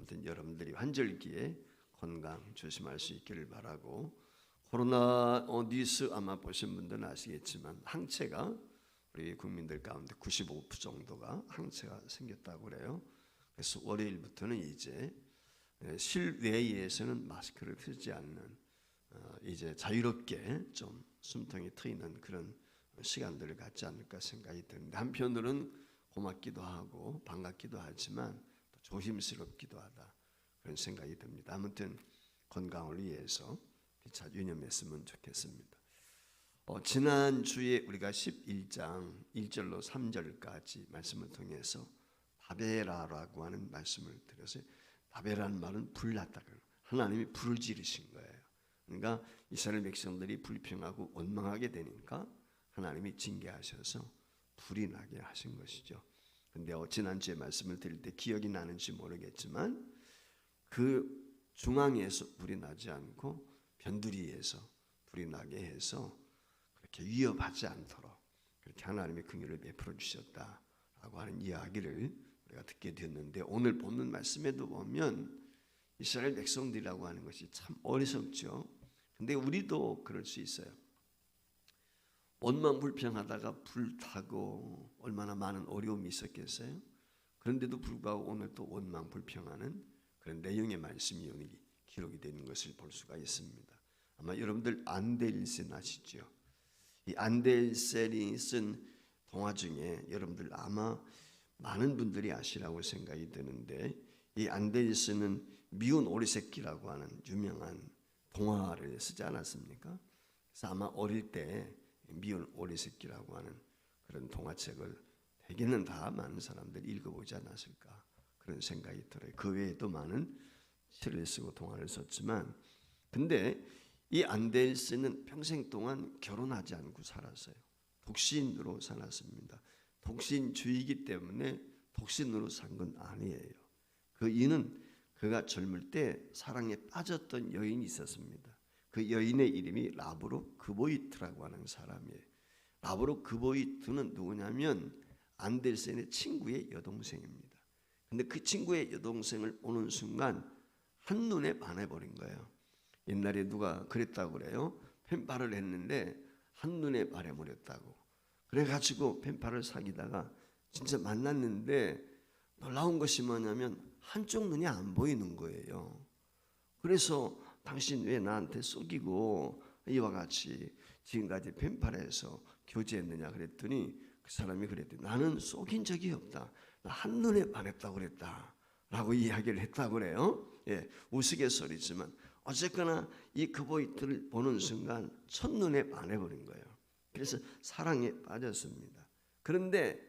아무튼 여러분들이 환절기에 건강 조심할 수 있기를 바라고, 코로나 뉴스 아마 보신 분들은 아시겠지만 항체가 우리 국민들 가운데 95% 정도가 항체가 생겼다고 그래요. 그래서 월요일부터는 이제 실내에서는 마스크를 쓰지 않는 이제 자유롭게 좀 숨통이 트이는 그런 시간들을 갖지 않을까 생각이 드는데, 한편으로는 고맙기도 하고 반갑기도 하지만 또 조심스럽기도 하다, 그런 생각이 듭니다. 아무튼 건강을 위해서 잘 유념했으면 좋겠습니다. 지난주에 우리가 11장 1절로 3절까지 말씀을 통해서 다베라라고 하는 말씀을 드렸어요. 다베라는 말은 불났다, 하나님이 불을 지르신 거예요. 그러니까 이스라엘 백성들이 불평하고 원망하게 되니까 하나님이 징계하셔서 불이 나게 하신 것이죠. 근데 지난주에 말씀을 드릴 때 기억이 나는지 모르겠지만 그 중앙에서 불이 나지 않고 변두리에서 불이 나게 해서 그렇게 위협하지 않도록 그렇게 하나님의 긍휼을 베풀어 주셨다라고 하는 이야기를 우리가 듣게 되었는데, 오늘 보는 말씀에도 보면 이스라엘 백성들이라고 하는 것이 참 어리석죠. 근데 우리도 그럴 수 있어요. 원망 불평하다가 불타고 얼마나 많은 어려움이 있었겠어요. 그런데도 불구하고 오늘 또 원망 불평하는 그런 내용의 말씀이 여기 기록이 되는 것을 볼 수가 있습니다. 아마 여러분들 안델센 아시죠? 이 안델센이 쓴 동화 중에 여러분들 아마 많은 분들이 아시라고 생각이 드는데, 이 안델센은 미운 오리새끼라고 하는 유명한 동화를 쓰지 않았습니까? 그래서 아마 어릴 때 미운 오리새끼라고 하는 그런 동화책을 대개는 다 많은 사람들이 읽어보지 않았을까, 그런 생각이 들어요. 그 외에도 많은 시를 쓰고 동화를 썼지만, 근데 이 안델센은 평생 동안 결혼하지 않고 살았어요. 독신으로 살았습니다. 독신주의이기 때문에 독신으로 산 건 아니에요. 그 이유는 그가 젊을 때 사랑에 빠졌던 여인이 있었습니다. 그 여인의 이름이 라브로 그보이트라고 하는 사람이에요. 라브로 그보이트는 누구냐면 안델센의 친구의 여동생입니다. 근데 그 친구의 여동생을 보는 순간 한눈에 반해버린 거예요. 옛날에 누가 그랬다고 그래요. 펜팔을 했는데 한눈에 반해버렸다고. 그래가지고 펜팔을 사귀다가 진짜 만났는데 놀라운 것이 뭐냐면 한쪽 눈이 안 보이는 거예요. 그래서 당신 왜 나한테 속이고 이와 같이 지금까지 펜팔해서 교제했느냐 그랬더니, 그 사람이 그랬더니 나는 속인 적이 없다, 나 한눈에 반했다고 그랬다 라고 이야기를 했다고 그래요. 우스갯소리지만 어쨌거나 이 그보이트를 보는 순간 첫눈에 반해버린 거예요. 그래서 사랑에 빠졌습니다. 그런데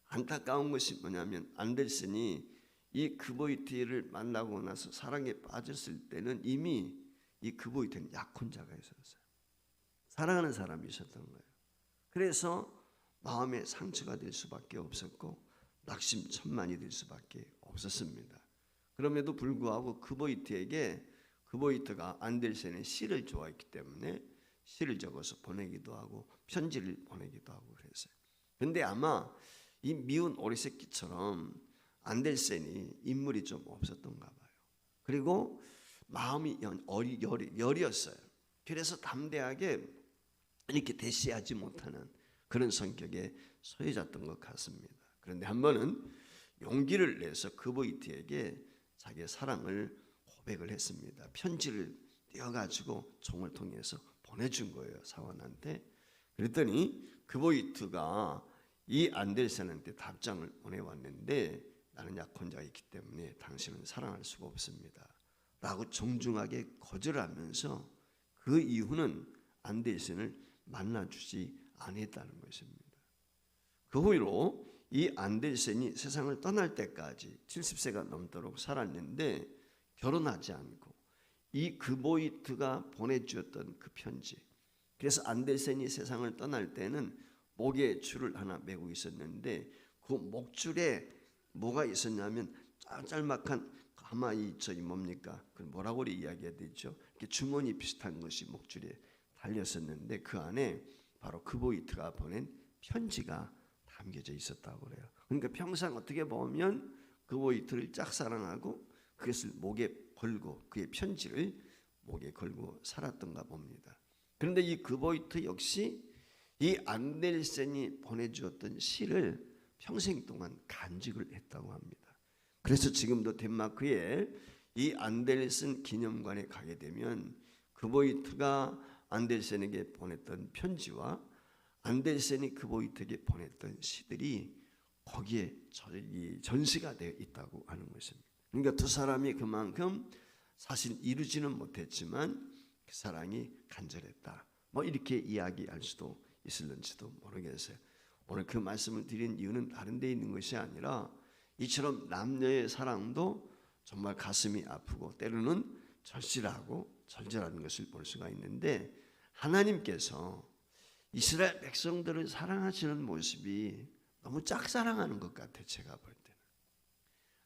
안타까운 것이 뭐냐면 안델센이 이 그보이트를 만나고 나서 사랑에 빠졌을 때는 이미 이 그보이트는 약혼자가 있었어요. 사랑하는 사람이 있었던 거예요. 그래서 마음에 상처가 될 수밖에 없었고 낙심천만이 될 수밖에 없었습니다. 그럼에도 불구하고 그보이트가 안델센의 시를 좋아했기 때문에 시를 적어서 보내기도 하고 편지를 보내기도 하고 그랬어요. 그런데 아마 이 미운 오리새끼처럼 안델센이 인물이 좀 없었던가 봐요. 그리고 마음이 여리었어요. 그래서 담대하게 이렇게 대시하지 못하는 그런 성격에 소유자였던 것 같습니다. 그런데 한 번은 용기를 내서 그보이트에게 자기의 사랑을 고백을 했습니다. 편지를 띄어가지고 종을 통해서 보내준 거예요, 사원한테. 그랬더니 그보이트가 이 안델센한테 답장을 보내왔는데, 나는 약혼자이기 때문에 당신은 사랑할 수가 없습니다 라고 정중하게 거절하면서 그 이후는 안델센을 만나주지 않았다는 것입니다. 그 후로 이 안델센이 세상을 떠날 때까지 70세가 넘도록 살았는데 결혼하지 않고 이 그보이트가 보내주었던 그 편지, 그래서 안델센이 세상을 떠날 때는 목에 줄을 하나 메고 있었는데 그 목줄에 뭐가 있었냐면 짤막한 가마이 뭡니까? 그 뭐라고 이야기해야 되죠? 이렇게 주머니 비슷한 것이 목줄에 달렸었는데 그 안에 바로 그보이트가 보낸 편지가 담겨져 있었다고 그래요. 그러니까 평생 어떻게 보면 그보이트를 짝사랑하고 그것을 목에 걸고 그의 편지를 목에 걸고 살았던가 봅니다. 그런데 이 그보이트 역시 이 안델센이 보내주었던 시를 평생 동안 간직을 했다고 합니다. 그래서 지금도 덴마크에 이 안델센 기념관에 가게 되면 그보이트가 안델센에게 보냈던 편지와 안델센이 그보이트에게 보냈던 시들이 거기에 전시가 되어 있다고 하는 것입니다. 그러니까 두 사람이 그만큼 사실 이루지는 못했지만 그 사랑이 간절했다. 뭐 이렇게 이야기할 수도 있을는지도 모르겠어요. 오늘 그 말씀을 드린 이유는 다른 데 있는 것이 아니라 이처럼 남녀의 사랑도 정말 가슴이 아프고 때로는 절실하고 절절한 것을 볼 수가 있는데 하나님께서 이스라엘 백성들을 사랑하시는 모습이 너무 짝사랑하는 것 같아요. 제가 볼 때는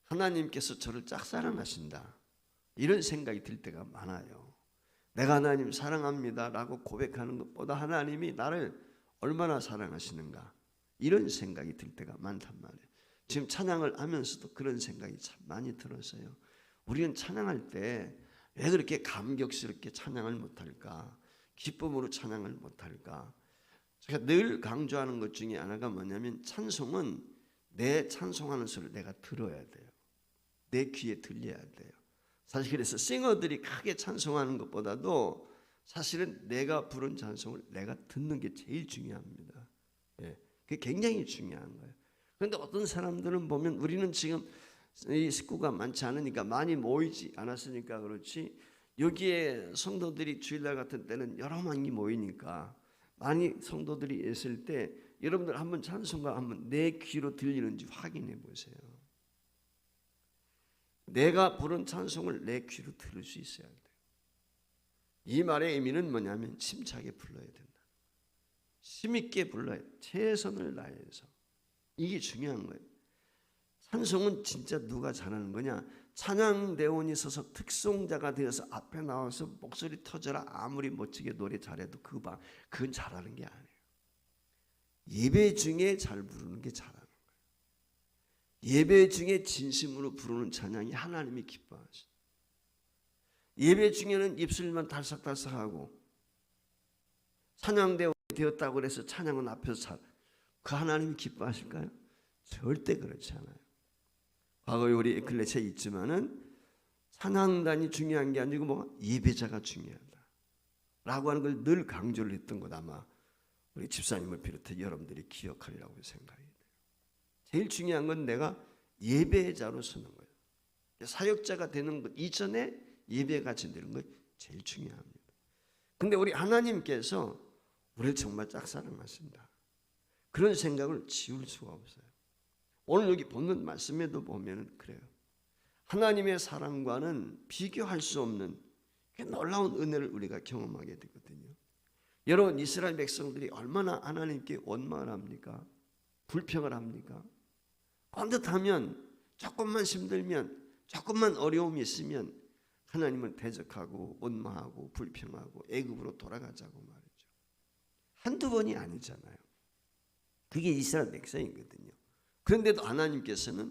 하나님께서 저를 짝사랑하신다 이런 생각이 들 때가 많아요. 내가 하나님 사랑합니다 라고 고백하는 것보다 하나님이 나를 얼마나 사랑하시는가 이런 생각이 들 때가 많단 말이에요. 지금 찬양을 하면서도 그런 생각이 참 많이 들었어요. 우리는 찬양할 때 왜 그렇게 감격스럽게 찬양을 못할까? 기쁨으로 찬양을 못할까? 제가 늘 강조하는 것 중에 하나가 뭐냐면 찬송은 내 찬송하는 소리를 내가 들어야 돼요. 내 귀에 들려야 돼요. 사실 그래서 싱어들이 크게 찬송하는 것보다도 사실은 내가 부른 찬송을 내가 듣는 게 제일 중요합니다. 예, 그게 굉장히 중요한 거예요. 그런데 어떤 사람들은 보면 우리는 지금 이 식구가 많지 않으니까 많이 모이지 않았으니까 그렇지 여기에 성도들이 주일날 같은 때는 여러 명이 모이니까 많이 성도들이 있을 때 여러분들 한번 찬송가 한번 내 귀로 들리는지 확인해 보세요. 내가 부른 찬송을 내 귀로 들을 수 있어야 돼요. 이 말의 의미는 뭐냐면 침착하게 불러야 된다. 힘있게 불러야 돼. 최선을 다해서. 이게 중요한 거예요. 찬송은 진짜 누가 잘하는 거냐? 찬양대원이 서서 특송자가 되어서 앞에 나와서 목소리 터져라 아무리 멋지게 노래 잘해도 그건 잘하는 게 아니에요. 예배 중에 잘 부르는 게 잘하는 거예요. 예배 중에 진심으로 부르는 찬양이 하나님이 기뻐하시죠. 예배 중에는 입술만 달싹달싹하고 찬양대원이 되었다고 해서 찬양은 앞에서 그 하나님이 기뻐하실까요? 절대 그렇지 않아요. 과거에 우리 에클레시아에 있지만은 찬양단이 중요한 게 아니고 뭐가 예배자가 중요하다 라고 하는 걸 늘 강조를 했던 것 아마 우리 집사님을 비롯해 여러분들이 기억하리라고 생각이 돼요. 제일 중요한 건 내가 예배자로 서는 거예요. 사역자가 되는 것 이전에 예배같이 되는 거 제일 중요합니다. 근데 우리 하나님께서 우리를 정말 짝사랑하신다. 그런 생각을 지울 수가 없어요. 오늘 여기 본문 말씀에도 보면 그래요. 하나님의 사랑과는 비교할 수 없는 놀라운 은혜를 우리가 경험하게 되거든요. 여러분 이스라엘 백성들이 얼마나 하나님께 원망을 합니까? 불평을 합니까? 반듯하면 조금만 힘들면 조금만 어려움이 있으면 하나님은 대적하고 원망하고 불평하고 애굽으로 돌아가자고 말이죠. 한두 번이 아니잖아요. 그게 이스라엘 백성이거든요. 그런데도 하나님께서는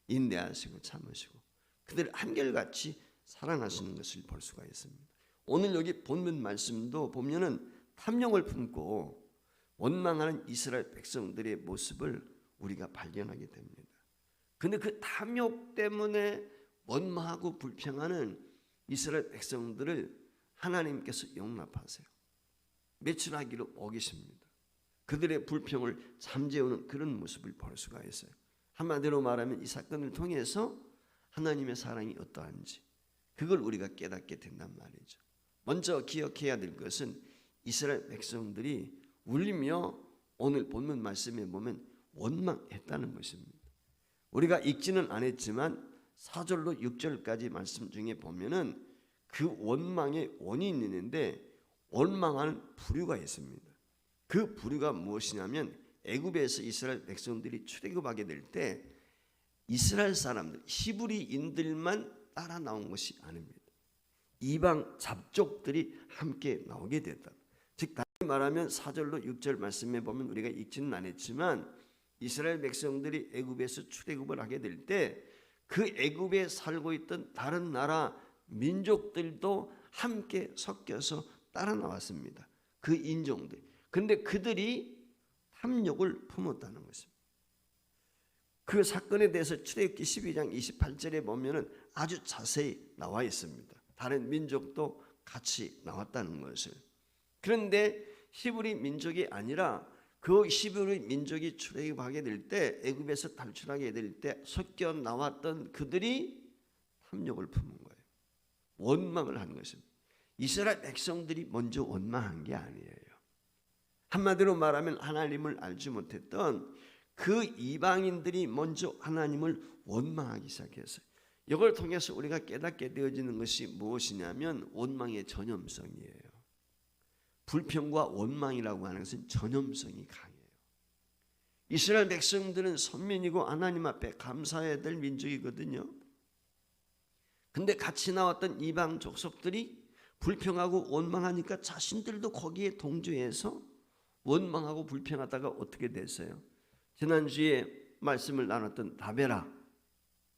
인내하시고 참으시고 그들을 한결같이 사랑하시는 것을 볼 수가 있습니다. 오늘 여기 본문 말씀도 보면은 탐욕을 품고 원망하는 이스라엘 백성들의 모습을 우리가 발견하게 됩니다. 그런데 그 탐욕 때문에 원망하고 불평하는 이스라엘 백성들을 하나님께서 용납하세요. 매출하기로 어기십니다. 그들의 불평을 잠재우는 그런 모습을 볼 수가 있어요. 한마디로 말하면 이 사건을 통해서 하나님의 사랑이 어떠한지 그걸 우리가 깨닫게 된단 말이죠. 먼저 기억해야 될 것은 이스라엘 백성들이 울리며 오늘 본문 말씀에 보면 원망했다는 것입니다. 우리가 읽지는 않았지만 4절로 6절까지 말씀 중에 보면은 그 원망의 원인이 있는데 원망하는 부류가 있습니다. 그 부류가 무엇이냐면 애굽에서 이스라엘 백성들이 출애굽하게 될 때 이스라엘 사람들 히브리인들만 따라 나온 것이 아닙니다. 이방 잡족들이 함께 나오게 됐다. 즉 다시 말하면 4절로 6절 말씀에 보면 우리가 읽지는 않았지만 이스라엘 백성들이 애굽에서 출애굽을 하게 될 때 그 애굽에 살고 있던 다른 나라 민족들도 함께 섞여서 따라 나왔습니다. 그 인종들. 근데 그들이 탐욕을 품었다는 것입니다. 그 사건에 대해서 출애굽기 12장 28절에 보면은 아주 자세히 나와 있습니다. 다른 민족도 같이 나왔다는 것을. 그런데 히브리 민족이 아니라 그 히브리 민족이 출애굽하게 될 때, 애굽에서 탈출하게 될 때 섞여 나왔던 그들이 탐욕을 품은 거예요. 원망을 한 것입니다. 이스라엘 백성들이 먼저 원망한 게 아니에요. 한마디로 말하면 하나님을 알지 못했던 그 이방인들이 먼저 하나님을 원망하기 시작했어요. 이걸 통해서 우리가 깨닫게 되어지는 것이 무엇이냐면 원망의 전염성이에요. 불평과 원망이라고 하는 것은 전염성이 강해요. 이스라엘 백성들은 선민이고 하나님 앞에 감사해야 될 민족이거든요. 근데 같이 나왔던 이방 족속들이 불평하고 원망하니까 자신들도 거기에 동조해서 원망하고 불평하다가 어떻게 됐어요? 지난주에 말씀을 나눴던 다베라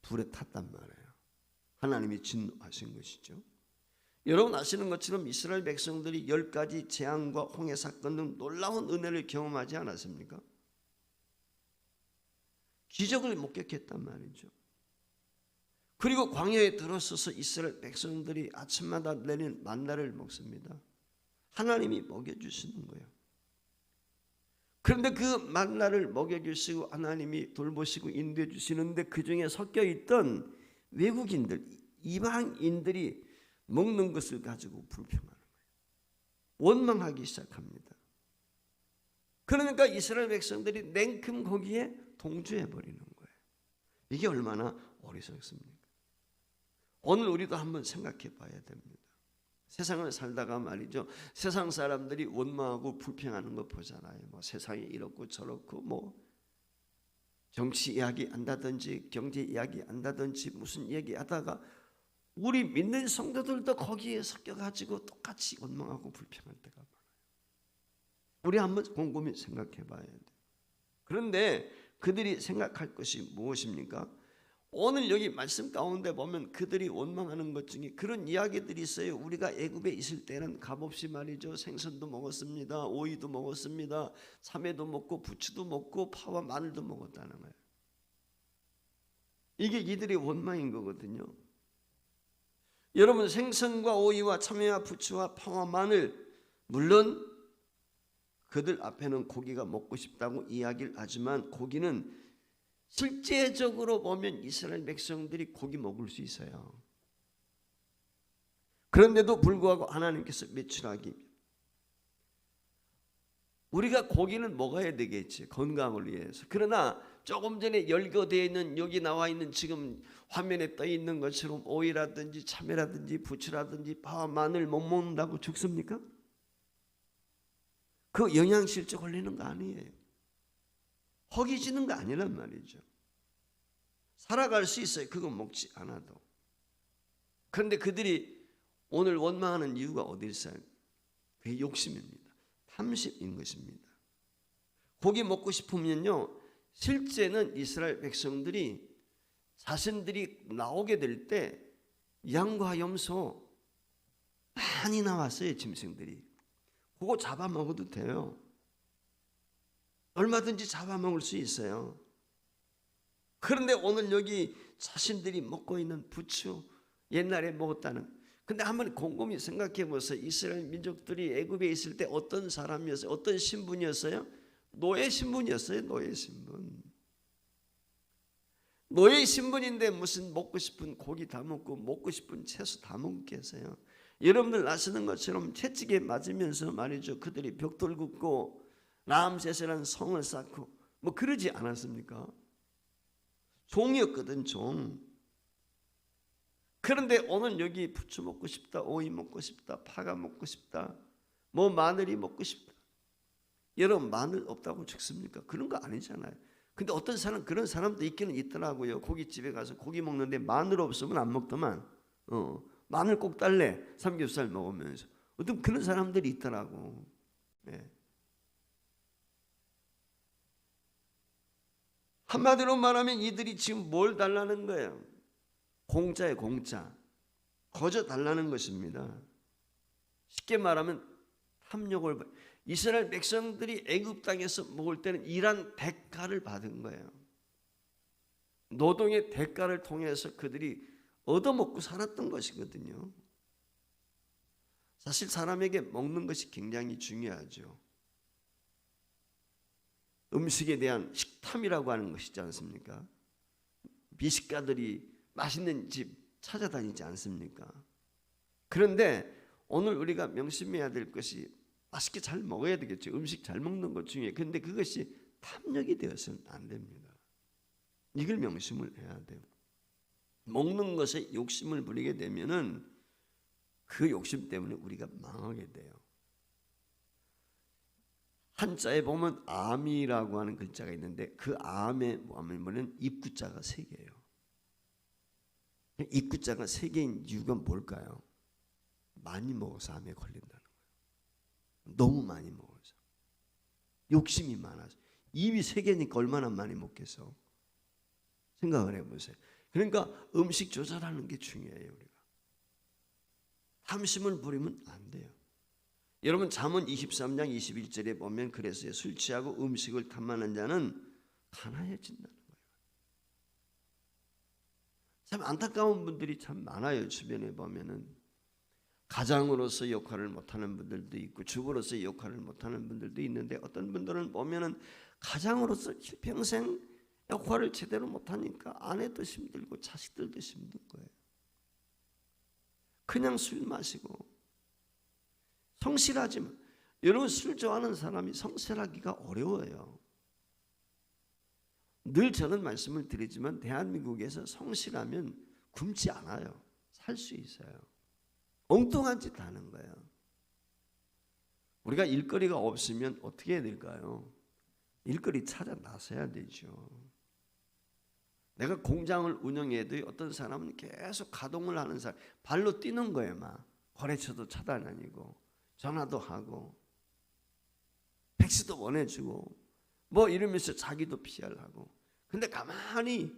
불에 탔단 말이에요. 하나님이 진노하신 것이죠. 여러분 아시는 것처럼 이스라엘 백성들이 10가지 재앙과 홍해 사건 등 놀라운 은혜를 경험하지 않았습니까? 기적을 목격했단 말이죠. 그리고 광야에 들어서서 이스라엘 백성들이 아침마다 내리는 만나를 먹습니다. 하나님이 먹여주시는 거예요. 그런데 그 만나를 먹여주시고 하나님이 돌보시고 인도해 주시는데 그 중에 섞여 있던 외국인들, 이방인들이 먹는 것을 가지고 불평하는 거예요. 원망하기 시작합니다. 그러니까 이스라엘 백성들이 냉큼 거기에 동조해 버리는 거예요. 이게 얼마나 어리석습니까? 오늘 우리도 한번 생각해 봐야 됩니다. 세상을 살다가 말이죠. 세상 사람들이 원망하고 불평하는 거 보잖아요. 뭐 세상이 이렇고 저렇고 뭐 정치 이야기 한다든지 경제 이야기 한다든지 무슨 얘기 하다가 우리 믿는 성도들도 거기에 섞여가지고 똑같이 원망하고 불평할 때가 많아요. 우리 한번 곰곰이 생각해 봐야 돼요. 그런데 그들이 생각할 것이 무엇입니까? 오늘 여기 말씀 가운데 보면 그들이 원망하는 것 중에 그런 이야기들이 있어요. 우리가 애굽에 있을 때는 값없이 말이죠. 생선도 먹었습니다. 오이도 먹었습니다. 참외도 먹고 부추도 먹고 파와 마늘도 먹었다는 거예요. 이게 이들의 원망인 거거든요. 여러분 생선과 오이와 참외와 부추와 파와 마늘 물론 그들 앞에는 고기가 먹고 싶다고 이야기를 하지만 고기는 실제적으로 보면 이스라엘 백성들이 고기 먹을 수 있어요. 그런데도 불구하고 하나님께서 매출하기 우리가 고기는 먹어야 되겠지 건강을 위해서. 그러나 조금 전에 열거되어 있는 여기 나와 있는 지금 화면에 떠 있는 것처럼 오이라든지 참외라든지 부추라든지 파와 마늘 못 먹는다고 죽습니까? 그 영양실조 걸리는 거 아니에요. 허기지는 거 아니란 말이죠. 살아갈 수 있어요. 그거 먹지 않아도. 그런데 그들이 오늘 원망하는 이유가 어디 있어요? 그게 욕심입니다. 탐심인 것입니다. 고기 먹고 싶으면요. 실제는 이스라엘 백성들이 자신들이 나오게 될 때 양과 염소 많이 나왔어요. 짐승들이. 그거 잡아먹어도 돼요. 얼마든지 잡아먹을 수 있어요. 그런데 오늘 여기 자신들이 먹고 있는 부추 옛날에 먹었다는. 근데 한번 곰곰이 생각해 보세요. 이스라엘 민족들이 애굽에 있을 때 어떤 사람이었어요? 어떤 신분이었어요? 노예 신분이었어요. 노예 신분. 노예 신분인데 무슨 먹고 싶은 고기 다 먹고 먹고 싶은 채소 다 먹겠어요. 여러분들 아시는 것처럼 채찍에 맞으면서 말이죠. 그들이 벽돌 굽고 라암세스라는 성을 쌓고 뭐 그러지 않았습니까? 종이었거든 종. 그런데 오늘 여기 부추 먹고 싶다, 오이 먹고 싶다, 파가 먹고 싶다, 뭐 마늘이 먹고 싶다. 여러분 마늘 없다고 죽습니까? 그런 거 아니잖아요. 근데 어떤 사람 그런 사람도 있기는 있더라고요. 고깃집에 가서 고기 먹는데 마늘 없으면 안 먹더만. 마늘 꼭 달래. 삼겹살 먹으면서. 어떤 그런 사람들이 있더라고. 네. 한마디로 말하면 이들이 지금 뭘 달라는 거예요? 공짜에 공짜. 거저 달라는 것입니다. 쉽게 말하면 탐욕을 이스라엘 백성들이 애굽 땅에서 먹을 때는 일한 대가를 받은 거예요. 노동의 대가를 통해서 그들이 얻어먹고 살았던 것이거든요. 사실 사람에게 먹는 것이 굉장히 중요하죠. 음식에 대한 식탐이라고 하는 것이지 않습니까? 미식가들이 맛있는 집 찾아다니지 않습니까? 그런데 오늘 우리가 명심해야 될 것이 맛있게 잘 먹어야 되겠죠. 음식 잘 먹는 것 중에. 그런데 그것이 탐욕이 되어서는 안 됩니다. 이걸 명심을 해야 돼요. 먹는 것에 욕심을 부리게 되면은 그 욕심 때문에 우리가 망하게 돼요. 한자에 보면 암이라고 하는 글자가 있는데 그 암에 뭐냐면 입구자가 3개예요. 입구자가 3개인 이유가 뭘까요? 많이 먹어서 암에 걸린다는 거예요. 너무 많이 먹어서. 욕심이 많아서. 입이 3개니까 얼마나 많이 먹겠어? 생각을 해보세요. 그러니까 음식 조절하는 게 중요해요. 우리가 탐심을 부리면 안 돼요. 여러분 잠언 23장 21절에 보면 그래서 술 취하고 음식을 탐하는 자는 가난해진다는 거예요. 참 안타까운 분들이 참 많아요. 주변에 보면은 가장으로서 역할을 못하는 분들도 있고 주부로서 역할을 못하는 분들도 있는데 어떤 분들은 보면은 가장으로서 평생 역할을 제대로 못하니까 아내도 힘들고 자식들도 힘든 거예요. 그냥 술 마시고 성실하지만 여러분 술 좋아하는 사람이 성실하기가 어려워요. 늘 저는 말씀을 드리지만 대한민국에서 성실하면 굶지 않아요. 살 수 있어요. 엉뚱한 짓 하는 거예요. 우리가 일거리가 없으면 어떻게 해야 될까요? 일거리 찾아 나서야 되죠. 내가 공장을 운영해도 어떤 사람은 계속 가동을 하는 사람, 발로 뛰는 거예요. 막 거래처도 찾아다니고 전화도 하고 팩스도 보내주고 뭐 이러면서 자기도 PR하고. 근데 가만히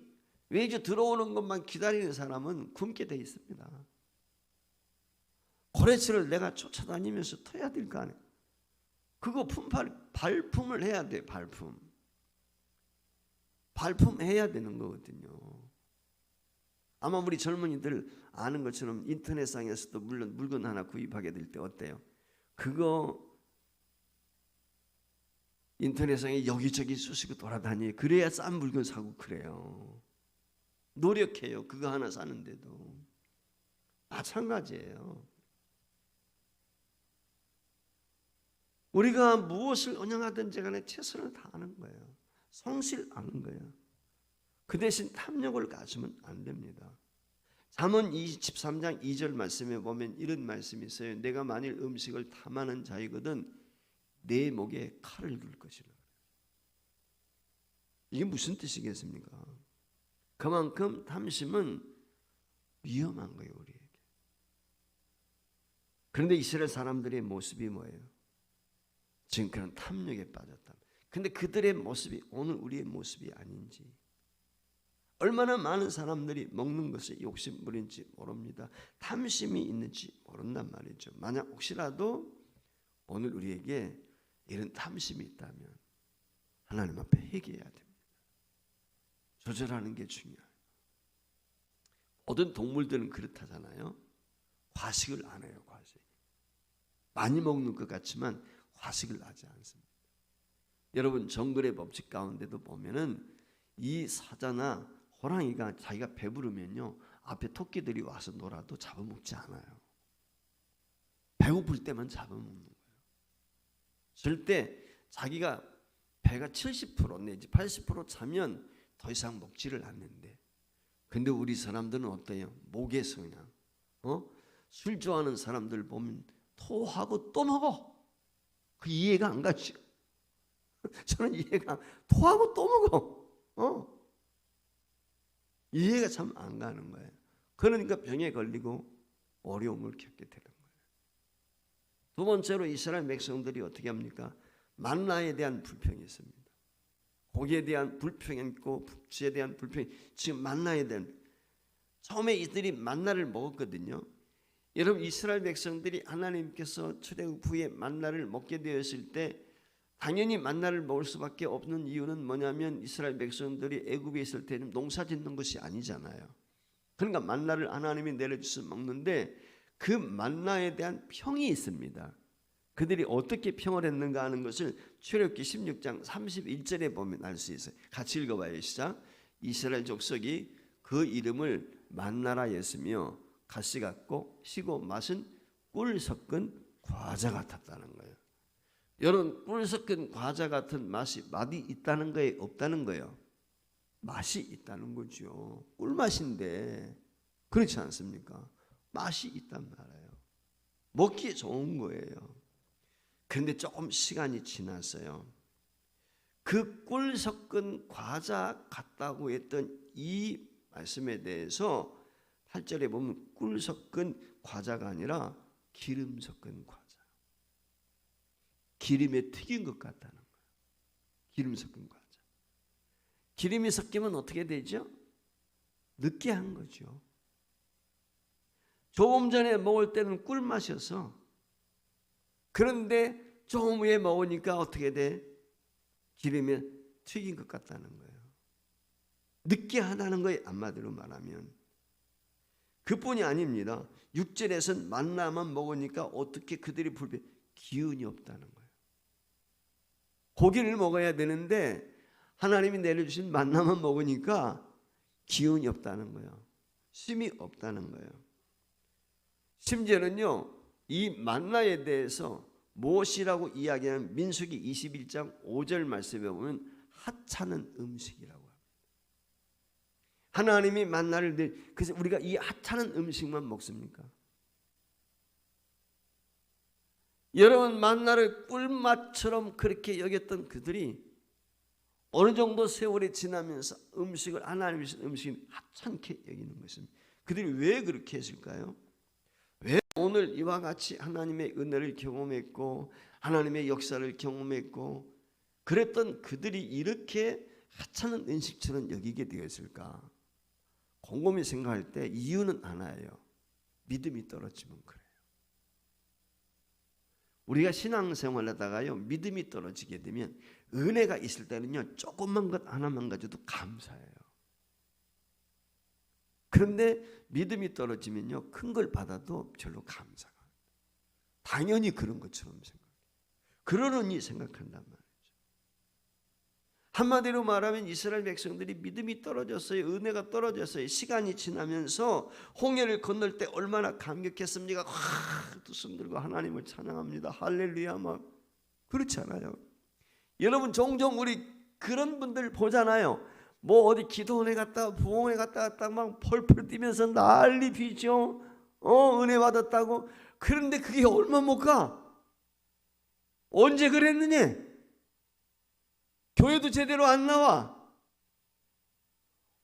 외주 들어오는 것만 기다리는 사람은 굶게 돼 있습니다. 거래처를 내가 쫓아다니면서 터야 될 거 아니에요. 그거 발품을 해야 돼. 발품해야 되는 거거든요. 아마 우리 젊은이들 아는 것처럼 인터넷상에서도 물론 물건 하나 구입하게 될 때 어때요? 그거 인터넷상에 여기저기 쑤시고 돌아다녀요. 그래야 싼 물건 사고 그래요. 노력해요. 그거 하나 사는데도. 마찬가지예요. 우리가 무엇을 운영하든지 간에 최선을 다하는 거예요. 성실하는 거예요. 그 대신 탐욕을 가지면 안 됩니다. 잠언 23장 2절 말씀에 보면 이런 말씀이 있어요. 내가 만일 음식을 탐하는 자이거든 내 목에 칼을 둘 것이라. 이게 무슨 뜻이겠습니까? 그만큼 탐심은 위험한 거예요. 우리에게. 그런데 이스라엘 사람들의 모습이 뭐예요? 지금 그런 탐욕에 빠졌다. 근데 그들의 모습이 오늘 우리의 모습이 아닌지, 얼마나 많은 사람들이 먹는 것에 욕심부린지 모릅니다. 탐심이 있는지 모른단 말이죠. 만약 혹시라도 오늘 우리에게 이런 탐심이 있다면 하나님 앞에 회개해야 됩니다. 조절하는 게 중요해요. 모든 동물들은 그렇다잖아요. 과식을 안 해요. 과식. 많이 먹는 것 같지만 과식을 하지 않습니다. 여러분 정글의 법칙 가운데도 보면은 이 사자나 호랑이가 자기가 배부르면요 앞에 토끼들이 와서 놀아도 잡아먹지 않아요. 배고플 때만 잡아먹는 거예요. 절대 자기가 배가 70% 내지 80% 차면 더 이상 먹지를 않는데, 근데 우리 사람들은 어때요? 목의 성향. 술 좋아하는 사람들 보면 토하고 또 먹어. 그 이해가 안 가죠. 저는 이해가 토하고 또 먹어. 이해가 참 안 가는 거예요. 그러니까 병에 걸리고 어려움을 겪게 되는 거예요. 두 번째로 이스라엘 백성들이 어떻게 합니까? 만나에 대한 불평이 있습니다. 고기에 대한 불평이 있고 북지에 대한 불평이, 지금 만나에 대한, 처음에 이들이 만나를 먹었거든요. 여러분, 이스라엘 백성들이 하나님께서 출애굽 후에 만나를 먹게 되었을 때 당연히 만나를 먹을 수밖에 없는 이유는 뭐냐면 이스라엘 백성들이 애굽에 있을 때는 농사 짓는 것이 아니잖아요. 그러니까 만나를 하나님이 내려주셔서 먹는데 그 만나에 대한 평이 있습니다. 그들이 어떻게 평을 했는가 하는 것을 출애굽기 16장 31절에 보면 알 수 있어요. 같이 읽어봐요. 시작. 이스라엘 족속이 그 이름을 만나라 했으며 가시 같고 시고 맛은 꿀 섞은 과자 같았다는 거예요. 여러분, 꿀 섞은 과자 같은 맛이 있다는 거예요? 없다는 거예요? 맛이 있다는 거죠. 꿀맛인데 그렇지 않습니까? 맛이 있단 말이에요. 먹기에 좋은 거예요. 그런데 조금 시간이 지났어요. 그 꿀 섞은 과자 같다고 했던 이 말씀에 대해서 8절에 보면 꿀 섞은 과자가 아니라 기름 섞은 과자. 기름에 튀긴 것 같다는 거예요. 기름 섞은 과자. 기름이 섞이면 어떻게 되죠? 느끼한 거죠. 조금 전에 먹을 때는 꿀맛이어서, 그런데 조금 후에 먹으니까 어떻게 돼? 기름에 튀긴 것 같다는 거예요. 느끼하다는 거예요. 한마디로 말하면. 그뿐이 아닙니다. 6절에서는 만나만 먹으니까 어떻게 그들이 기운이 없다는 거예요. 고기를 먹어야 되는데 하나님이 내려주신 만나만 먹으니까 기운이 없다는 거예요. 힘이 없다는 거예요. 심지어는요, 이 만나에 대해서 무엇이라고 이야기하는 민수기 21장 5절 말씀에 보면 하찮은 음식이라고 합니다. 하나님이 만나를 그래서 우리가 이 하찮은 음식만 먹습니까? 여러분, 만나를 꿀맛처럼 그렇게 여겼던 그들이 어느 정도 세월이 지나면서 음식을 하나님이 주신 음식을 하찮게 여기는 것입니다. 그들이 왜 그렇게 했을까요? 왜 오늘 이와 같이 하나님의 은혜를 경험했고 하나님의 역사를 경험했고 그랬던 그들이 이렇게 하찮은 음식처럼 여기게 되었을까? 곰곰이 생각할 때 이유는 하나예요. 믿음이 떨어지면 그래요. 우리가 신앙생활 하다가요, 믿음이 떨어지게 되면 은혜가 있을 때는요, 조금만 것 하나만 가져도 감사해요. 그런데 믿음이 떨어지면요, 큰 걸 받아도 별로 감사가 안 돼요. 당연히 그런 것처럼 생각해요. 그러느니 생각한단 말이죠. 한마디로 말하면 이스라엘 백성들이 믿음이 떨어졌어요. 은혜가 떨어졌어요. 시간이 지나면서 홍해를 건널 때 얼마나 감격했습니까? 두 손 들고 하나님을 찬양합니다. 할렐루야 막 그렇지 않아요? 여러분, 종종 우리 그런 분들 보잖아요. 뭐 어디 기도원에 갔다 부흥회 갔다 막 펄펄 뛰면서 난리 피죠. 은혜 받았다고. 그런데 그게 얼마 못 가? 언제 그랬느냐? 교회도 제대로 안 나와.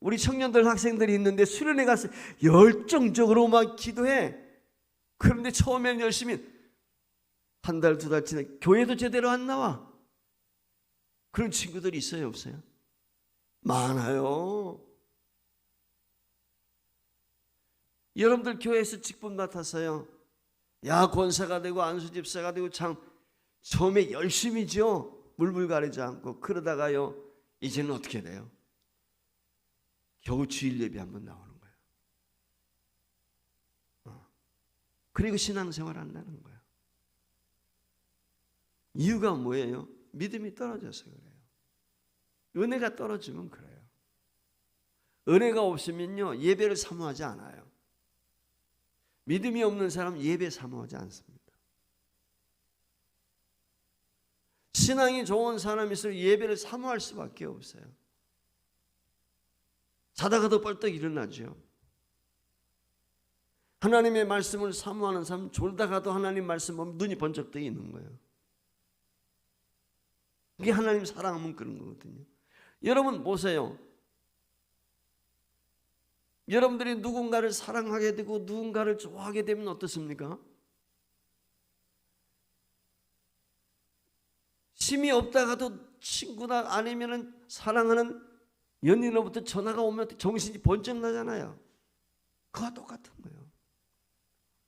우리 청년들 학생들이 있는데 수련회 가서 열정적으로 막 기도해. 그런데 처음에는 열심히 한 달, 두 달 지나 교회도 제대로 안 나와. 그런 친구들이 있어요, 없어요? 많아요. 여러분들 교회에서 직분 맡았어요. 야, 권사가 되고 안수 집사가 되고 참 처음에 열심히죠. 물불 가리지 않고. 그러다가요, 이제는 어떻게 돼요? 겨우 주일 예배 한번 나오는 거예요. 그리고 신앙생활 한다는 거예요. 이유가 뭐예요? 믿음이 떨어져서 그래요. 은혜가 떨어지면 그래요. 은혜가 없으면요, 예배를 사모하지 않아요. 믿음이 없는 사람은 예배 사모하지 않습니다. 신앙이 좋은 사람일수록 예배를 사모할 수밖에 없어요. 자다가도 벌떡 일어나죠. 하나님의 말씀을 사모하는 사람은 졸다가도 하나님 말씀 보면 눈이 번쩍 뜨여 있는 거예요. 이게 하나님 사랑하면 그런 거거든요. 여러분 보세요. 여러분들이 누군가를 사랑하게 되고 누군가를 좋아하게 되면 어떻습니까? 힘이 없다가도 친구나 아니면은 사랑하는 연인으로부터 전화가 오면 정신이 번쩍 나잖아요. 그와 똑같은 거예요.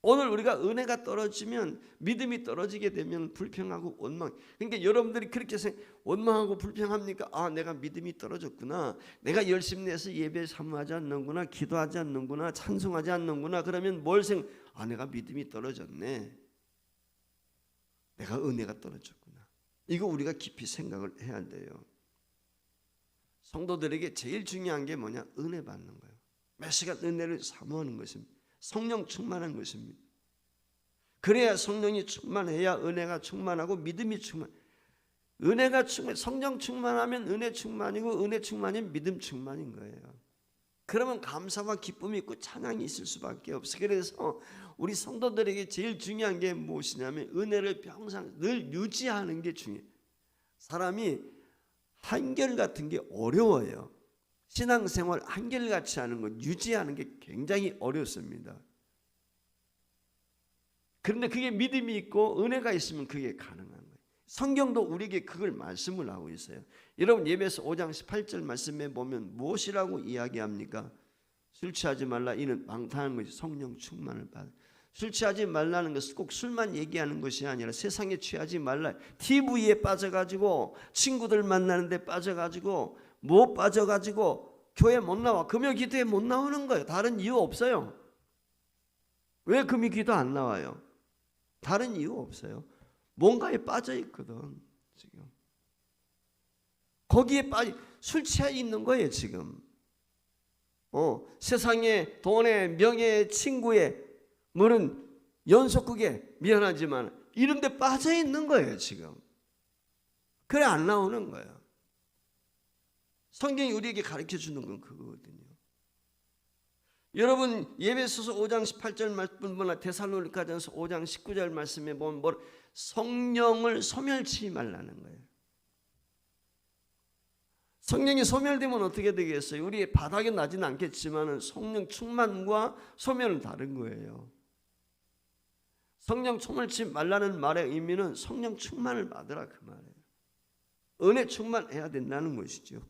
오늘 우리가 은혜가 떨어지면, 믿음이 떨어지게 되면 불평하고 원망. 그러니까 여러분들이 그렇게 원망하고 불평합니까? 아, 내가 믿음이 떨어졌구나. 내가 열심히 내서 예배 사모하지 않는구나. 기도하지 않는구나. 찬송하지 않는구나. 그러면 아, 내가 믿음이 떨어졌네. 내가 은혜가 떨어졌구나. 이거 우리가 깊이 생각을 해야 돼요. 성도들에게 제일 중요한 게 뭐냐? 은혜 받는 거예요. 몇 시간 은혜를 사모하는 것입니다. 성령 충만한 것입니다. 그래야 성령이 충만해야 은혜가 충만하고 믿음이 은혜가 성령 충만하면 은혜 충만이고, 은혜 충만이면 믿음 충만인 거예요. 그러면 감사와 기쁨이 있고 찬양이 있을 수밖에 없어요. 그래서 우리 성도들에게 제일 중요한 게 무엇이냐면 은혜를 평생 늘 유지하는 게 중요해요. 사람이 한결같은 게 어려워요. 신앙생활 한결같이 하는 것, 유지하는 게 굉장히 어렵습니다. 그런데 그게 믿음이 있고 은혜가 있으면 그게 가능한 거예요. 성경도 우리에게 그걸 말씀을 하고 있어요. 여러분, 예배서 5장 18절 말씀에 보면 무엇이라고 이야기합니까? 술 취하지 말라, 이는 방탕한 것이 성령 충만을 받아. 술 취하지 말라는 것은 꼭 술만 얘기하는 것이 아니라 세상에 취하지 말라. TV에 빠져가지고, 친구들 만나는데 빠져가지고, 못 빠져가지고 교회 못 나와. 금요 기도에 못 나오는 거예요. 다른 이유 없어요. 왜 금요 기도 안 나와요? 다른 이유 없어요. 뭔가에 빠져 있거든. 지금 거기에 술 취해 있는 거예요. 지금 세상에, 돈에, 명예에, 친구에, 물은 연속극에, 미안하지만 이런 데 빠져 있는 거예요. 지금 그래 안 나오는 거예요. 성경이 우리에게 가르쳐 주는 건 그거거든요. 여러분, 예배소서 5장 18절 말씀보다 데살로니가전서 5장 19절 말씀에 보면 성령을 소멸치 말라는 거예요. 성령이 소멸되면 어떻게 되겠어요? 우리 바닥에 나지는 않겠지만 성령 충만과 소멸은 다른 거예요. 성령 소멸치 말라는 말의 의미는 성령 충만을 받으라, 그 말이에요. 은혜 충만해야 된다는 것이죠.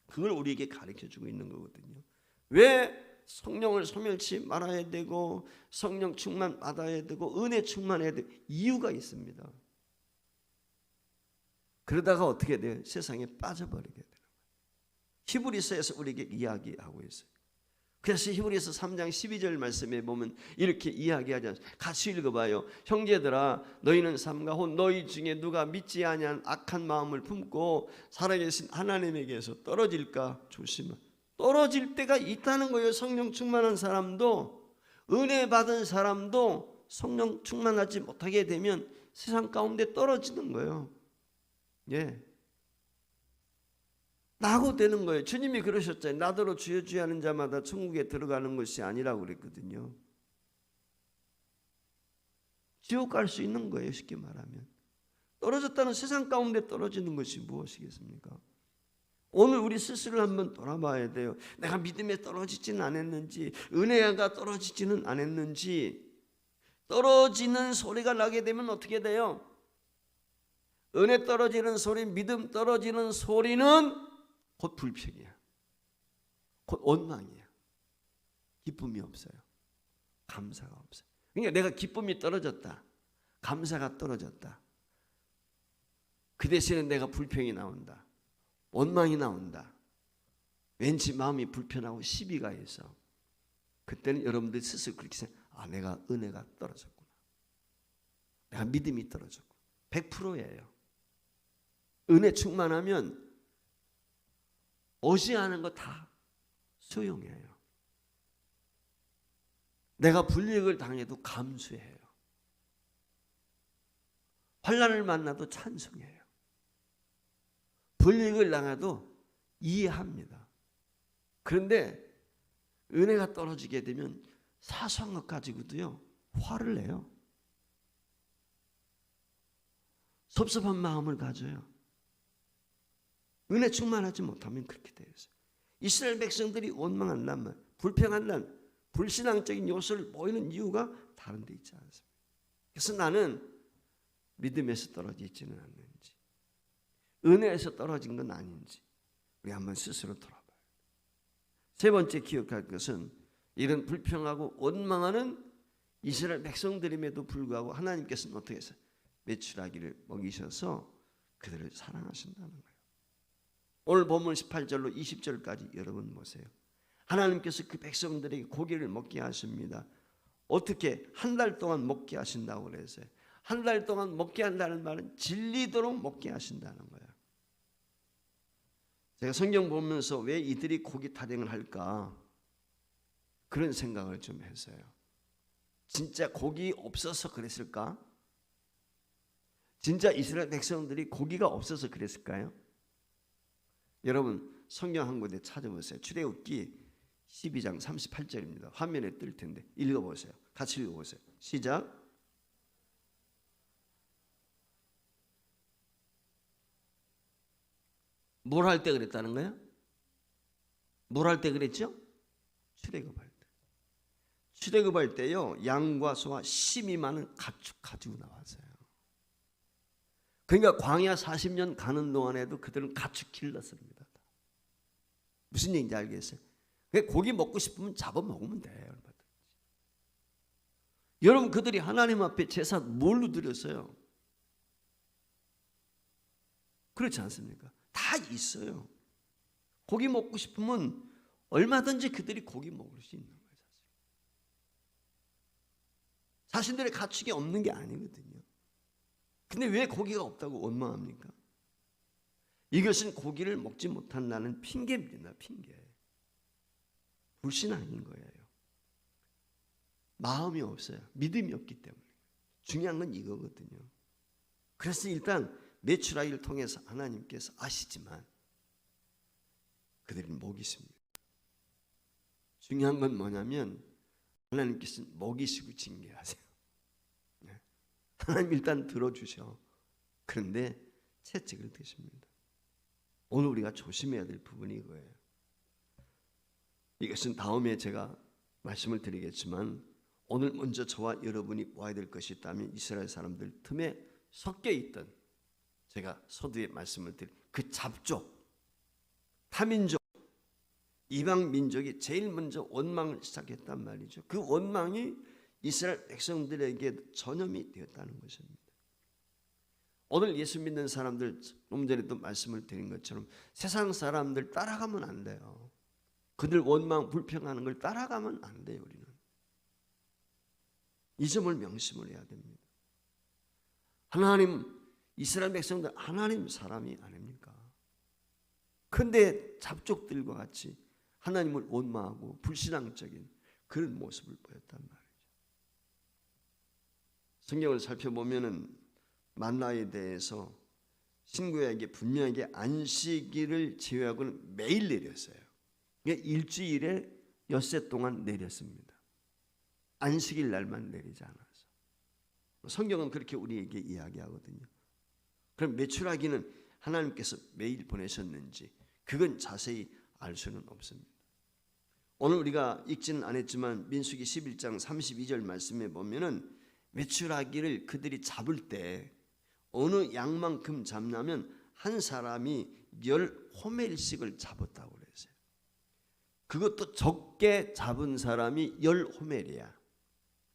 그걸 우리에게 가르쳐주고 있는 거거든요. 왜 성령을 소멸치 말아야 되고 성령 충만 받아야 되고 은혜 충만해야 되고 이유가 있습니다. 그러다가 어떻게 돼요? 세상에 빠져버리게 돼요. 히브리서에서 우리에게 이야기하고 있어요. 그래서 히브리서 3장 12절 말씀에 보면 이렇게 이야기하지 않습니까? 같이 읽어봐요. 형제들아, 너희는 삼가 곧 너희 중에 누가 믿지 아니한 악한 마음을 품고 살아계신 하나님에게서 떨어질까 조심하. 떨어질 때가 있다는 거예요. 성령 충만한 사람도, 은혜 받은 사람도 성령 충만하지 못하게 되면 세상 가운데 떨어지는 거예요. 예. 낙오되는 거예요. 주님이 그러셨잖아요. 나더러 주여 주여 하는 자마다 천국에 들어가는 것이 아니라고 그랬거든요. 지옥 갈 수 있는 거예요. 쉽게 말하면. 떨어졌다는 세상 가운데 떨어지는 것이 무엇이겠습니까? 오늘 우리 스스로를 한번 돌아봐야 돼요. 내가 믿음에 떨어지지는 않았는지, 은혜가 떨어지지는 않았는지. 떨어지는 소리가 나게 되면 어떻게 돼요? 은혜 떨어지는 소리, 믿음 떨어지는 소리는 곧 불평이야. 곧 원망이야. 기쁨이 없어요. 감사가 없어요. 그러니까 내가 기쁨이 떨어졌다, 감사가 떨어졌다, 그 대신에 내가 불평이 나온다, 원망이 나온다, 왠지 마음이 불편하고 시비가 해서, 그때는 여러분들 스스로 그렇게 생각해요. 아, 내가 은혜가 떨어졌구나, 내가 믿음이 떨어졌구나. 100%예요. 은혜 충만하면 어지하는 거 다 소용이에요. 내가 불이익을 당해도 감수해요. 환난을 만나도 찬송해요. 불이익을 당해도 이해합니다. 그런데 은혜가 떨어지게 되면 사소한 것 가지고도요 화를 내요. 섭섭한 마음을 가져요. 은혜 충만하지 못하면 그렇게 되어요. 이스라엘 백성들이 원망한 날, 불평한 날, 불신앙적인 요소를 보이는 이유가 다른 데 있지 않습니까? 그래서 나는 믿음에서 떨어지지는 않는지, 은혜에서 떨어진 건 아닌지 우리 한번 스스로 돌아봐요. 세 번째 기억할 것은 이런 불평하고 원망하는 이스라엘 백성들임에도 불구하고 하나님께서는 어떻게 했어요? 메추라기를 먹이셔서 그들을 사랑하신다는 거예요. 오늘 본문 18절로 20절까지 여러분 보세요. 하나님께서 그 백성들에게 고기를 먹게 하십니다. 어떻게? 한 달 동안 먹게 하신다고 그랬어요. 한 달 동안 먹게 한다는 말은 질리도록 먹게 하신다는 거예요. 제가 성경 보면서 왜 이들이 고기 타령을 할까? 그런 생각을 좀 했어요. 진짜 고기 없어서 그랬을까? 진짜 이스라엘 백성들이 고기가 없어서 그랬을까요? 여러분 성경 한 군데 찾아보세요. 출애굽기 12장 38절입니다. 화면에 뜰 텐데 읽어보세요. 같이 읽어보세요. 시작. 뭘 할 때 그랬다는 거예요? 뭘 할 때 그랬죠? 출애굽할 때. 출애굽할 때요, 양과 소와 심이 많은 가축 가지고 나왔어요. 그러니까 광야 40년 가는 동안에도 그들은 가축 길렀습니다. 무슨 얘기인지 알겠어요? 고기 먹고 싶으면 잡아 먹으면 돼요. 여러분 그들이 하나님 앞에 제사 뭘로 드렸어요? 그렇지 않습니까? 다 있어요. 고기 먹고 싶으면 얼마든지 그들이 고기 먹을 수 있는 거예요. 자신들의 가축이 없는 게 아니거든요. 근데 왜 고기가 없다고 원망합니까? 이것은 고기를 먹지 못한다는 핑계입니다. 핑계. 불신앙인 거예요. 마음이 없어요. 믿음이 없기 때문에. 중요한 건 이거거든요. 그래서 일단 메추라기를 통해서 하나님께서 아시지만 그들이 먹이십니다. 중요한 건 뭐냐면 하나님께서 먹이시고 징계하세요. 하나님 일단 들어주셔. 그런데 채찍을 드십니다. 오늘 우리가 조심해야 될 부분이 이거예요. 이것은 다음에 제가 말씀을 드리겠지만 오늘 먼저 저와 여러분이 봐야 될 것이 있다면 이스라엘 사람들 틈에 섞여 있던 제가 서두에 말씀을 드린 그 잡족, 타민족, 이방 민족이 제일 먼저 원망을 시작했단 말이죠. 그 원망이 이스라엘 백성들에게 전염이 되었다는 것입니다. 오늘 예수 믿는 사람들, 좀 전에도 말씀을 드린 것처럼 세상 사람들 따라가면 안 돼요. 그들 원망, 불평하는 걸 따라가면 안 돼요. 우리는 이 점을 명심을 해야 됩니다. 하나님, 이스라엘 백성들 하나님 사람이 아닙니까? 그런데 잡족들과 같이 하나님을 원망하고 불신앙적인 그런 모습을 보였단 말이죠. 성경을 살펴보면은 만나에 대해서 신구약에 분명하게 안식일을 제외하고는 매일 내렸어요. 일주일에 엿새 동안 내렸습니다. 안식일 날만 내리지 않아서. 성경은 그렇게 우리에게 이야기하거든요. 그럼 메추라기는 하나님께서 매일 보내셨는지 그건 자세히 알 수는 없습니다. 오늘 우리가 읽지는 않았지만 민수기 11장 32절 말씀에 보면은 메추라기를 그들이 잡을 때 어느 양만큼 잡냐면 한 사람이 10호멜씩을 잡았다고 그랬어요. 그것도 적게 잡은 사람이 10호멜이야.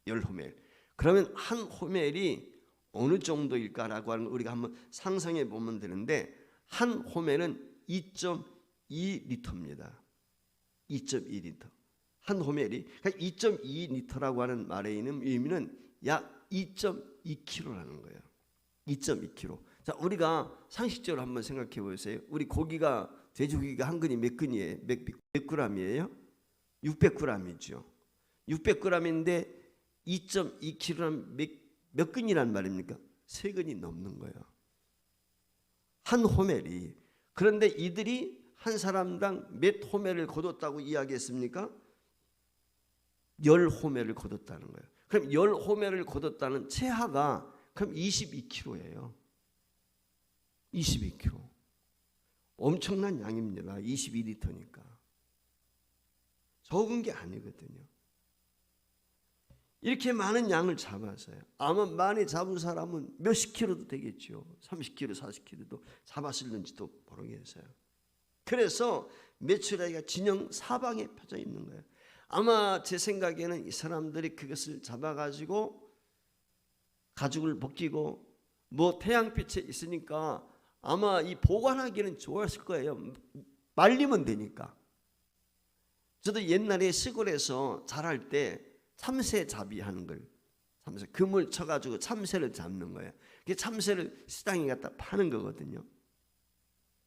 10호멜. 그러면 한 호멜이 어느 정도일까라고 하는 걸 우리가 한번 상상해 보면 되는데 한 호멜은 2.2리터입니다. 2.2리터. 한 호멜이 그러니까 2.2리터라고 하는 말에 있는 의미는 약 2.2kg라는 거예요. 2.2kg. 자, 우리가 상식적으로 한번 생각해 보세요. 우리 고기가 돼지고기가 한 근이 몇 근이에요? 몇 g이에요? 600g이죠. 600g인데 2.2kg 몇 근이란 말입니까? 3근이 넘는 거예요. 한 호멜이. 그런데 이들이 한 사람당 몇 호멜을 거뒀다고 이야기했습니까? 10호멜을 거뒀다는 거예요. 그럼 10호멜을 거뒀다는 체하가 그럼 22kg예요. 22kg. 엄청난 양입니다. 22리터니까. 적은 게 아니거든요. 이렇게 많은 양을 잡았어요. 아마 많이 잡은 사람은 몇십 킬로도 되겠죠. 30kg, 40kg도 잡았을는지도 모르겠어요. 그래서 메추라기가 진영 사방에 펴져 있는 거예요. 아마 제 생각에는 이 사람들이 그것을 잡아가지고 가죽을 벗기고 뭐 태양빛에 있으니까 아마 이 보관하기는 좋았을 거예요. 말리면 되니까. 저도 옛날에 시골에서 자랄 때 참새잡이 하는 걸, 참새 금을 쳐가지고 참새를 잡는 거예요. 그 참새를 시장에 갖다 파는 거거든요.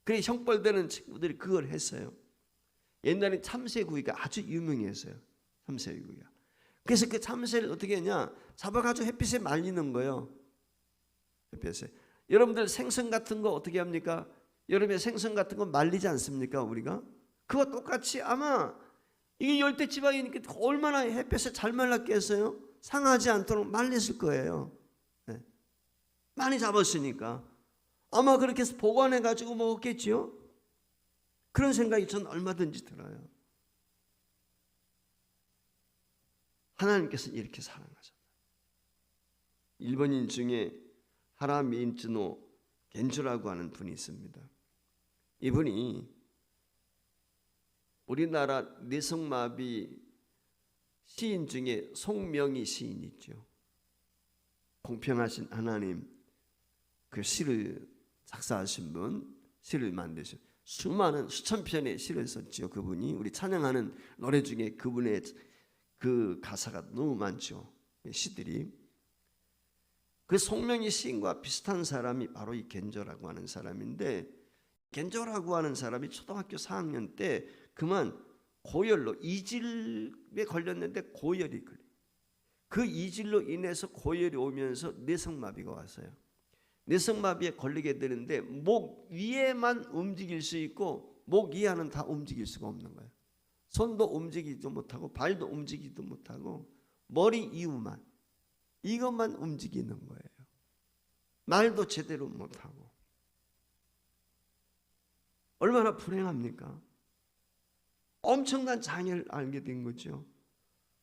그래 형벌되는 친구들이 그걸 했어요. 옛날에 참새구이가 아주 유명했어요. 참새구이가. 그래서 그 참새를 어떻게 했냐, 잡아가지고 햇빛에 말리는 거예요. 햇빛에. 여러분들 생선 같은 거 어떻게 합니까? 여름에 생선 같은 거 말리지 않습니까? 우리가 그거 똑같이 아마 이게 열대지방이니까 얼마나 햇볕에 잘 말랐겠어요? 상하지 않도록 말렸을 거예요. 네. 많이 잡았으니까 아마 그렇게 해서 보관해 가지고 먹었겠지요. 그런 생각이 전 얼마든지 들어요. 하나님께서 이렇게 사랑하셨다. 일본인 중에 하라미인츠노 겐주라고 하는 분이 있습니다. 이분이 우리나라 내성마비 시인 중에 송명희 시인 있죠. 공평하신 하나님, 그 시를 작사하신 분, 시를 만드신 수많은 수천 편의 시를 썼죠. 그분이 우리 찬양하는 노래 중에 그분의 그 가사가 너무 많죠. 시들이. 그 송명희 시인과 비슷한 사람이 바로 이 겐저라고 하는 사람인데, 겐저라고 하는 사람이 초등학교 4학년 때 그만 고열로 이질에 걸렸는데 고열이 걸려. 그 이질로 인해서 고열이 오면서 뇌성마비가 왔어요. 뇌성마비에 걸리게 되는데 목 위에만 움직일 수 있고 목 이하는 다 움직일 수가 없는 거예요. 손도 움직이지도 못하고 발도 움직이지도 못하고 머리 이후만, 이것만 움직이는 거예요. 말도 제대로 못하고. 얼마나 불행합니까? 엄청난 장애를 알게 된 거죠.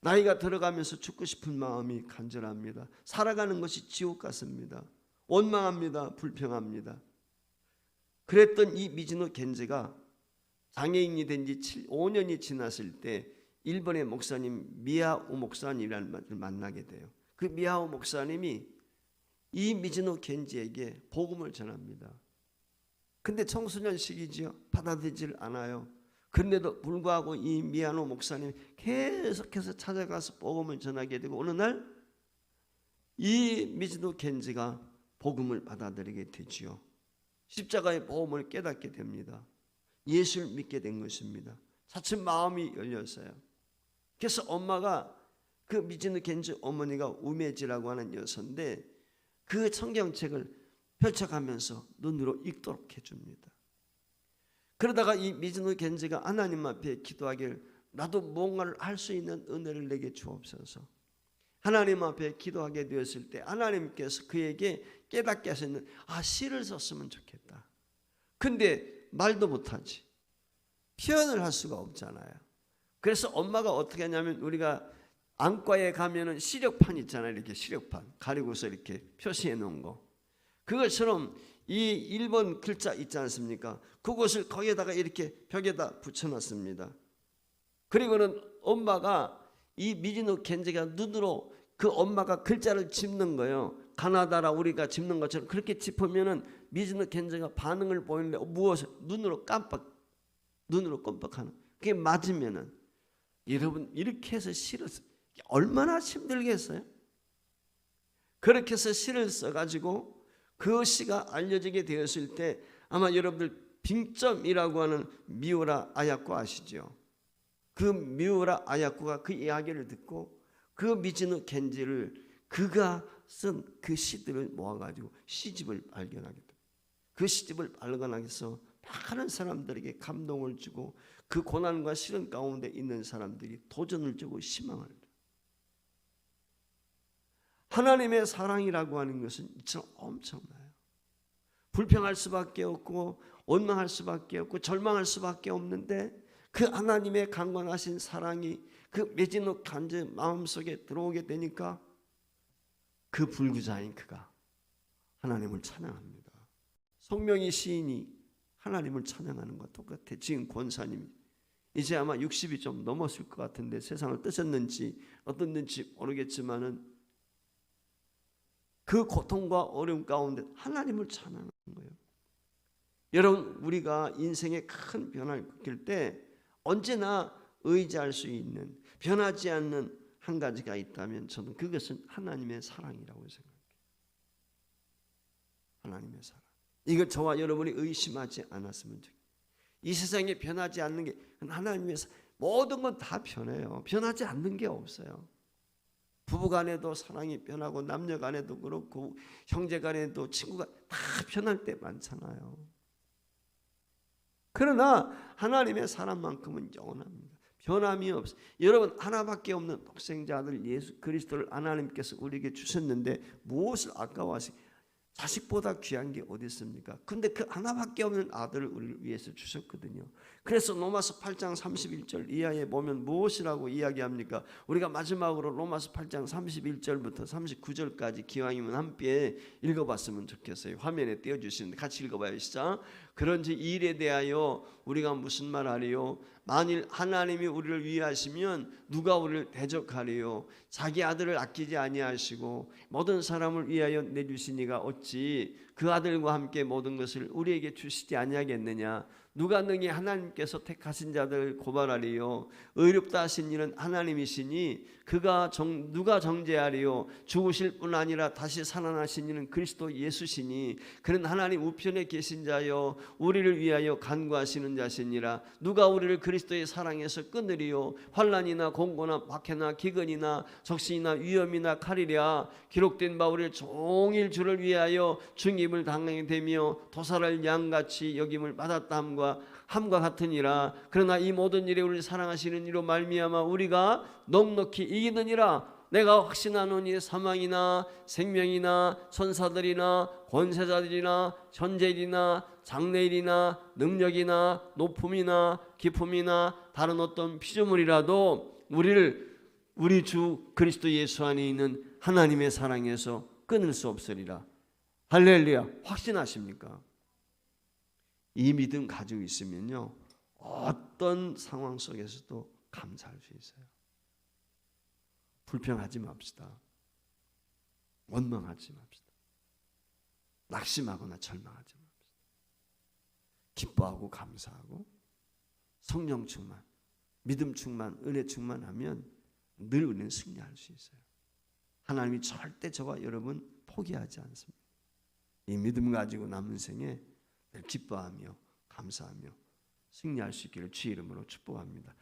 나이가 들어가면서 죽고 싶은 마음이 간절합니다. 살아가는 것이 지옥 같습니다. 원망합니다. 불평합니다. 그랬던 이 미즈노 겐제가 장애인이 된 지 5년이 지났을 때 일본의 목사님 미야오 목사님이라는 분을 만나게 돼요. 그 미야오 목사님이 이 미즈노 겐제에게 복음을 전합니다. 근데 청소년 시기지요. 받아들이질 않아요. 그런데도 불구하고 이 미야오 목사님이 계속해서 찾아가서 복음을 전하게 되고 어느 날 이 미즈노 겐제가 복음을 받아들이게 되지요. 십자가의 복음을 깨닫게 됩니다. 예수를 믿게 된 것입니다. 차츰 마음이 열렸어요. 그래서 엄마가 그 미즈노 겐제 어머니가 우메지라고 하는 여성인데 그 성경책을 펼쳐가면서 눈으로 읽도록 해줍니다. 그러다가 이 미즈노 겐제가 하나님 앞에 기도하길, 나도 뭔가를 할 수 있는 은혜를 내게 주옵소서. 하나님 앞에 기도하게 되었을 때 하나님께서 그에게 깨닫게 하시는, 시를 썼으면 좋겠다. 근데 말도 못하지. 표현을 할 수가 없잖아요. 그래서 엄마가 어떻게 하냐면, 우리가 안과에 가면은 시력판 있잖아요. 이렇게 시력판 가리고서 이렇게 표시해 놓은 거. 그것처럼 이 일본 글자 있지 않습니까? 그것을 거기에다가 이렇게 벽에다 붙여놨습니다. 그리고는 엄마가 이 미즈노 겐제가 눈으로 그 엄마가 글자를 짚는 거예요. 가나다라 우리가 짚는 것처럼 그렇게 짚으면은 미즈노 겐제가 반응을 보이는데 무엇을 눈으로 깜빡하는. 그게 맞으면은, 여러분 이렇게 해서 시를 얼마나 힘들겠어요? 그렇게 해서 시를 써가지고 그 시가 알려지게 되었을 때 아마 여러분들 빙점이라고 하는 미우라 아야코 아시죠? 그 미우라 아야코가 그 이야기를 듣고 그 미즈노 겐제를 그가 쓴 그 시들을 모아가지고 시집을 발견하게 됩니다. 그 시집을 발견하게 해서 많은 사람들에게 감동을 주고 그 고난과 시련 가운데 있는 사람들이 도전을 주고 희망을 줘요. 하나님의 사랑이라고 하는 것은 이처럼 엄청나요. 불평할 수밖에 없고 원망할 수밖에 없고 절망할 수밖에 없는데 그 하나님의 강건하신 사랑이 그 미즈노 겐제 마음속에 들어오게 되니까 그 불구자인 그가 하나님을 찬양합니다. 송명희 시인이 하나님을 찬양하는 것 똑같아. 지금 권사님이 이제 아마 60이 좀 넘었을 것 같은데 세상을 뜨셨는지 어떻는지 모르겠지만은 그 고통과 어려움 가운데 하나님을 찬양하는 거예요. 여러분, 우리가 인생의 큰 변화를 겪을 때 언제나 의지할 수 있는 변하지 않는 한 가지가 있다면 저는 그것은 하나님의 사랑이라고 생각해요. 하나님의 사랑. 이걸 저와 여러분이 의심하지 않았으면 좋겠어요. 이 세상에 변하지 않는 게 하나님의 사랑. 모든 건 다 변해요. 변하지 않는 게 없어요. 부부간에도 사랑이 변하고 남녀간에도 그렇고 형제간에도 친구가 다 변할 때 많잖아요. 그러나 하나님의 사랑만큼은 영원합니다. 변함이 없어요. 여러분, 하나밖에 없는 독생자 아들 예수 그리스도를 하나님께서 우리에게 주셨는데 무엇을 아까워하시고 자식보다 귀한 게 어디 있습니까? 근데 그 하나밖에 없는 아들을 우리를 위해서 주셨거든요. 그래서 로마서 8장 31절 이하에 보면 무엇이라고 이야기합니까? 우리가 마지막으로 로마서 8장 31절부터 39절까지 기왕이면 함께 읽어봤으면 좋겠어요. 화면에 띄워주시는데 같이 읽어봐요. 시작. 그런지 이 일에 대하여 우리가 무슨 말하리요? 만일 하나님이 우리를 위하시면 누가 우리를 대적하리요? 자기 아들을 아끼지 아니하시고 모든 사람을 위하여 내주시니가 어찌 그 아들과 함께 모든 것을 우리에게 주시지 아니하겠느냐? 누가 능히 하나님께서 택하신 자들을 고발하리요? 의롭다 하신 이는 하나님이시니 누가 정죄하리요? 죽으실 뿐 아니라 다시 살아나신 이는 그리스도 예수시니 그는 하나님 우편에 계신 자요 우리를 위하여 간구하시는 자시니라. 누가 우리를 그리스도의 사랑에서 끊으리요? 환난이나 공고나 박해나 기근이나 적신이나 위험이나 칼이랴. 기록된 바 우리를 종일 주를 위하여 중임을 당하게 되며 도살할 양같이 여김을 받았다함과 같으니라. 그러나 이 모든 일에 우리를 사랑하시는 이로 말미암아 우리가 넉넉히 이기느니라. 내가 확신하노니 사망이나 생명이나 천사들이나 권세자들이나 현재일이나 장래일이나 능력이나 높음이나 기품이나 다른 어떤 피조물이라도 우리를 우리 주 그리스도 예수 안에 있는 하나님의 사랑에서 끊을 수 없으리라. 할렐루야. 확신하십니까? 이 믿음 가지고 있으면요 어떤 상황 속에서도 감사할 수 있어요. 불평하지 맙시다. 원망하지 맙시다. 낙심하거나 절망하지 맙시다. 기뻐하고 감사하고 성령 충만, 믿음 충만, 은혜 충만하면 늘 우리는 승리할 수 있어요. 하나님이 절대 저와 여러분 포기하지 않습니다. 이 믿음 가지고 남은 생에 늘 기뻐하며 감사하며 승리할 수 있기를 주의 이름으로 축복합니다.